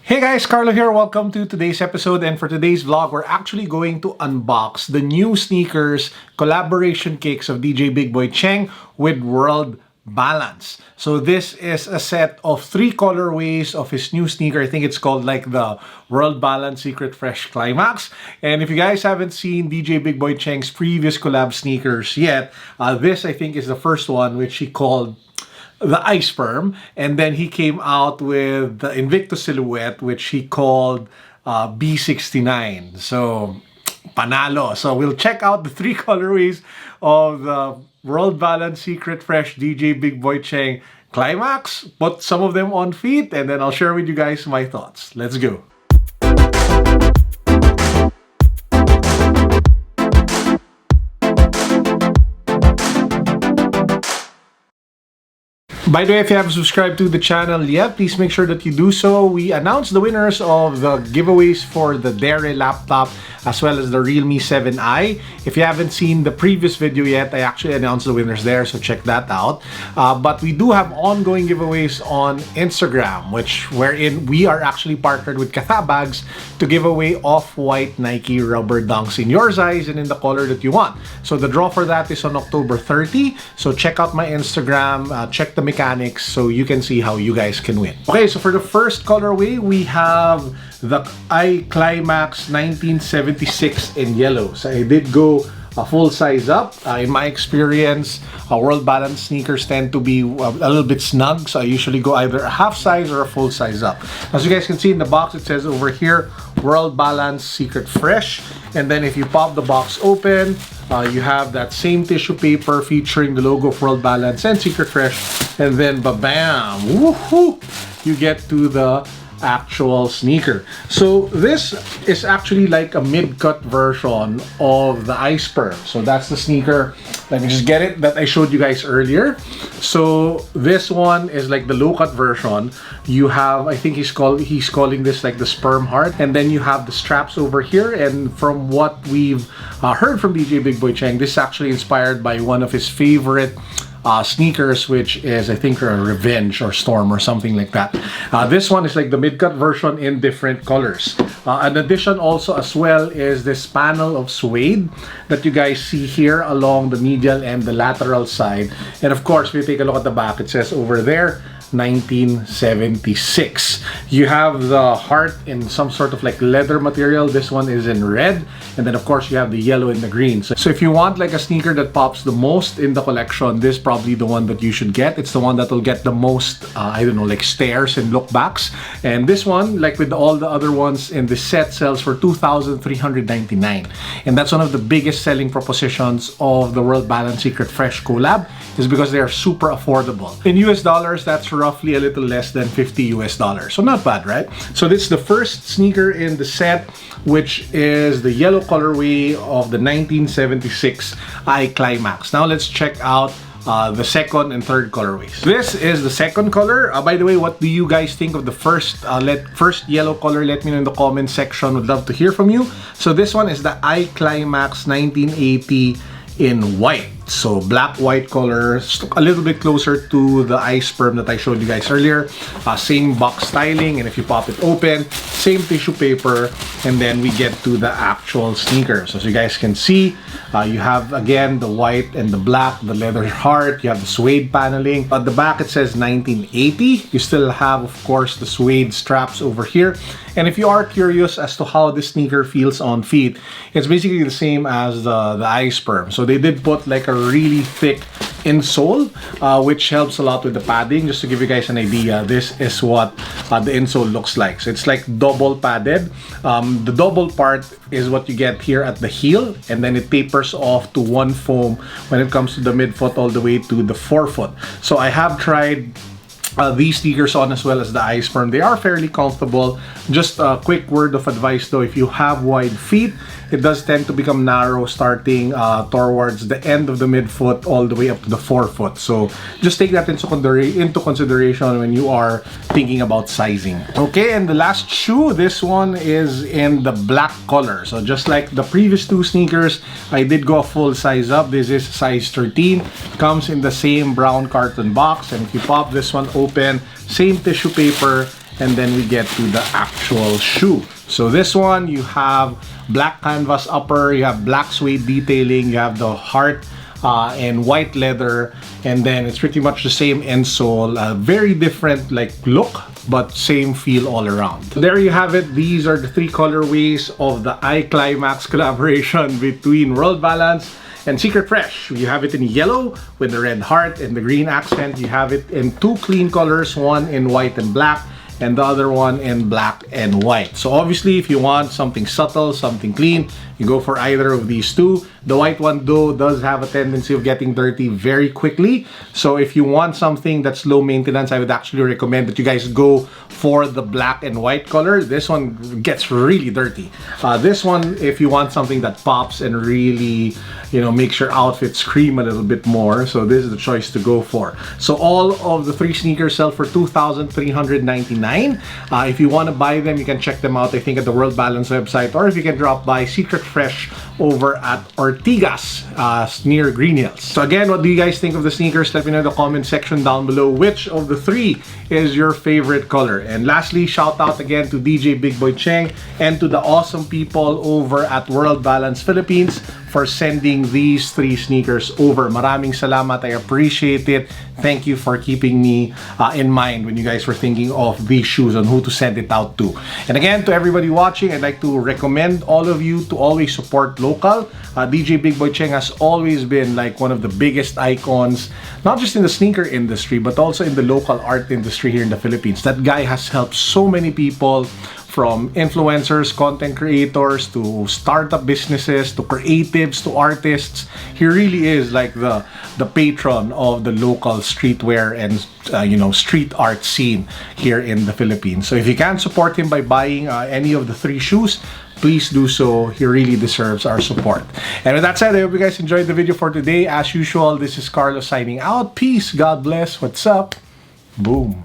Hey guys, Carlo here. Welcome to today's episode, and for today's vlog, we're actually going to unbox the new sneakers collaboration kicks of DJ Big Boy Cheng with World Balance. So this is a set of 3 colorways of his new sneaker. I think it's called like the World Balance Secret Fresh Climax. And if you guys haven't seen DJ Big Boy Cheng's previous collab sneakers yet, this I think is the first one, which he called the Ice Perm, and then he came out with the Invictus silhouette, which he called B69. So panalo. So we'll check out the 3 colorways of the World Balance Secret Fresh DJ Big Boy Cheng Climax, put some of them on feet, and then I'll share with you guys my thoughts. Let's go. By the way, if you haven't subscribed to the channel yet, please make sure that you do so. We announced the winners of the giveaways for the Dere laptop as well as the Realme 7i. If you haven't seen the previous video yet, I actually announced the winners there, so check that out. But we do have ongoing giveaways on Instagram, wherein we are actually partnered with Katha Bags to give away off-white Nike rubber dunks in your size and in the color that you want. So the draw for that is on October 30. So check out my Instagram, check the mechanics so you can see how you guys can win. Okay, so for the first colorway, we have the iClimax 1976 in yellow. So I did go a full size up. In my experience, World Balance sneakers tend to be a little bit snug, so I usually go either a half size or a full size up. As you guys can see in the box, it says over here, World Balance Secret Fresh. And then if you pop the box open, you have that same tissue paper featuring the logo of World Balance and Secret Fresh. And then ba-bam! Woohoo! You get to the actual sneaker. So this is actually like a mid-cut version of the Ice Perm. So that's the sneaker. Let me just get it that I showed you guys earlier. So this one is like the low-cut version. You have, I think he's calling this like the sperm heart, and then you have the straps over here. And from what we've heard from DJ Big Boy Cheng, this is actually inspired by one of his favorite sneakers, which is I think a Revenge or Storm or something like that. This one is like the mid-cut version in different colors. An addition also as well is this panel of suede that you guys see here along the medial and the lateral side. And of course, if you take a look at the back, it says over there 1976. You have the heart in some sort of like leather material. This one is in red, and then of course you have the yellow and the green. So if you want like a sneaker that pops the most in the collection, this is probably the one that you should get. It's the one that will get the most I don't know, like stares and look backs. And this one, like with all the other ones in this set, sells for $2,399, and that's one of the biggest selling propositions of the World Balance Secret Fresh collab, is because they are super affordable. In US dollars, that's roughly a little less than $50 US. So not bad, right? So this is the first sneaker in the set, which is the yellow colorway of the 1976 iClimax. Now let's check out the second and third colorways. This is the second color. By the way, what do you guys think of the first yellow color? Let me know in the comment section. Would love to hear from you. So this one is the iClimax 1980 in white. So black white color, a little bit closer to the Ice Perm that I showed you guys earlier. Same box styling, and if you pop it open, same tissue paper, and then we get to the actual sneaker. So as you guys can see, you have again the white and the black, the leather heart, you have the suede paneling. At the back it says 1980. You still have, of course, the suede straps over here. And if you are curious as to how this sneaker feels on feet, it's basically the same as the Ice Perm. So they did put like a really thick insole, which helps a lot with the padding. Just to give you guys an idea, this is what the insole looks like. So it's like double padded. The double part is what you get here at the heel, and then it tapers off to one foam when it comes to the midfoot all the way to the forefoot. So I have tried these sneakers on as well as the Ice Perm. They are fairly comfortable. Just a quick word of advice though, if you have wide feet, it does tend to become narrow starting towards the end of the midfoot all the way up to the forefoot. So just take that into consideration when you are thinking about sizing. Okay, and the last shoe, this one is in the black color. So just like the previous 2 sneakers, I did go a full size up. This is size 13. Comes in the same brown carton box, and if you pop this one open, same tissue paper, and then we get to the actual shoe. So this one, you have black canvas upper, you have black suede detailing, you have the heart and white leather, and then it's pretty much the same insole. Very different like look, but same feel all around. So there you have it. These are the 3 colorways of the iClimax collaboration between World Balance and Secret Fresh. You have it in yellow with the red heart and the green accent. You have it in 2 clean colors, one in white and black, and the other one in black and white. So obviously, if you want something subtle, something clean, you go for either of these 2. The white one though does have a tendency of getting dirty very quickly. So if you want something that's low maintenance, I would actually recommend that you guys go for the black and white color. This one gets really dirty. This one, if you want something that pops and really, you know, makes your outfit scream a little bit more, so this is the choice to go for. So all of the 3 sneakers sell for $2,399. If you want to buy them, you can check them out, I think, at the World Balance website, or if you can drop by Secret Fresh over at Ortigas near Green Hills. So again, what do you guys think of the sneakers? Let me know in the comment section down below which of the 3 is your favorite color. And lastly, shout out again to DJ Big Boy Cheng and to the awesome people over at World Balance Philippines for sending these 3 sneakers over. Maraming salamat. I appreciate it. Thank you for keeping me in mind when you guys were thinking of these shoes on who to send it out to. And again, to everybody watching, I'd like to recommend all of you to always support local. DJ Big Boy Cheng has always been like one of the biggest icons, not just in the sneaker industry, but also in the local art industry here in the Philippines. That guy has helped so many people, from influencers, content creators, to startup businesses, to creatives, to artists. He really is like the patron of the local streetwear and you know, street art scene here in the Philippines. So if you can support him by buying any of the 3 shoes, please do so. He really deserves our support. And with that said, I hope you guys enjoyed the video for today. As usual, this is Carlos signing out. Peace, God bless, what's up, boom.